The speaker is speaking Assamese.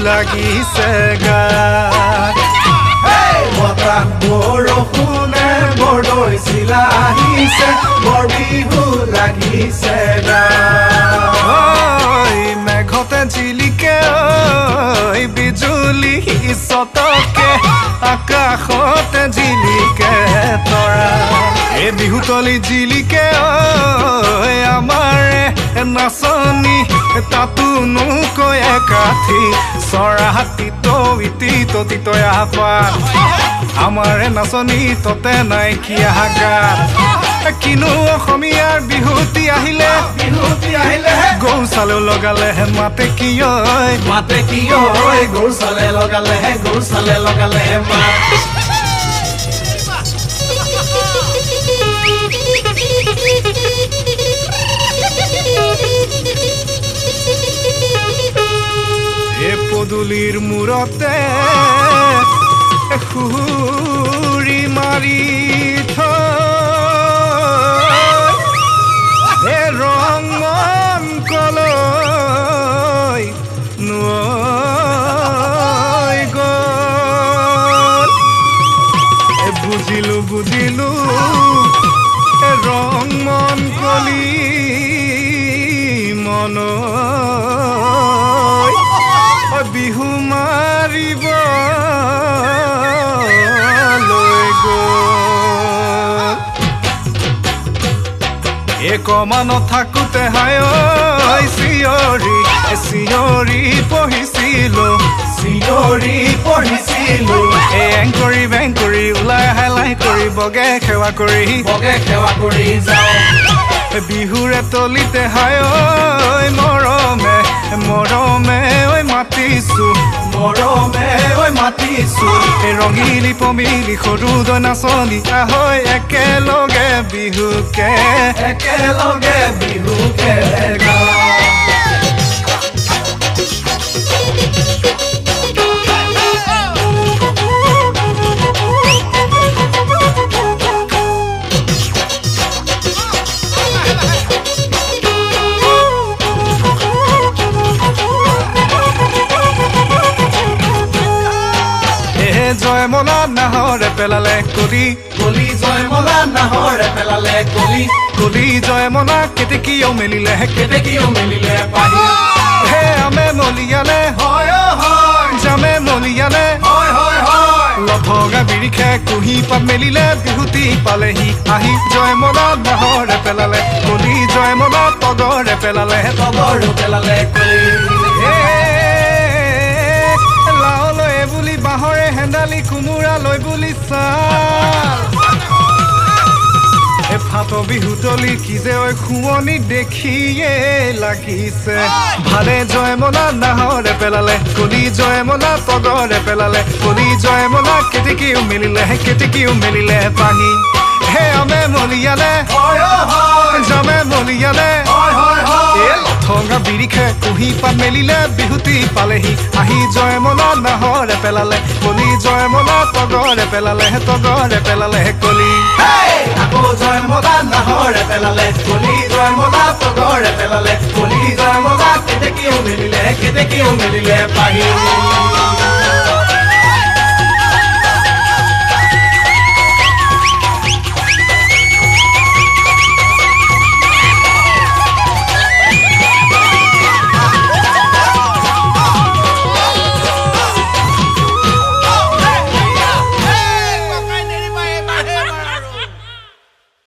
লাগিছে গাত বতাহ বৰষুণে বৰদৈ চিলা আহিছে বৰ বিহু লাগিছে গাত মেঘতে জিলিকে বিজুলী চতকে আকাশতে জিলিকে তৰা এই বিহুতলী জিলিকে আমাৰে নাচনী তাতো নোকয়ে কাঠি চৰা তিতয়া পাত আমাৰে নাচনী ততে নাইকিয়া গাত কিনো অসমীয়াৰ বিহুতি আহিলে গৰু চালে লগালে মাতে কি গৰু চালে লগালে মাত পদূলিৰ মূৰতে সুৰি মাৰি থৈ ৰঙন কলৈ নৈ গ'ল বুজিলো ৰঙন কলি মন বিহু মাৰিব লৈ গ'ল একমান থাকোতে হায় চিঞৰি পঢ়িছিলো এংকৰি বেংকৰি ওলাই হালাই কৰি বগে সেৱা কৰি যাওঁ বিহুৰে তলিতে হায় মৰমে মাতিছো ৰঙিলি পমিলি সৰু দৈ নাচনি আহৈ একেলগে বিহুকে জয়মলা নাহৰে পেলালে কলি জয়মলা কেতেকীও মেলিলে পাহি হে আমে মলিয়ালে জামে মলিয়ালে লথগা বিৰিখে কুহি পাত মেলিলে বিহুতি পালেহি আহি জয়মলা নাহৰে পেলালে কলি জয়মলা তগৰে পেলালে কলি বুলি বাঁহৰে হেন্দালি কোমোৰা লৈ বুলি চাল ফাট বিহুতলি কি যে খুৱনি দেখিয়ে লাগিছে ভালে জয়মলা নাহৰে পেলালে কলি জয়মলা তগৰে পেলালে কলি জয়মলা কেতেকীও মেলিলে পাহি হে আমে মলিয়ালে জামে মলিয়ালে লথগা বিৰিখে কুহি পাত মেলিলে বিহুতি পালেহি আহি জয়মলা নাহৰে পেলালে কলি জয়মলা তগৰে পেলালে কলি আকৌ জয়মলা নাহৰে পেলালে কলি জয়মলা তগৰে পেলালে কলি জয়মলা কেতেকীও মেলিলে পাহি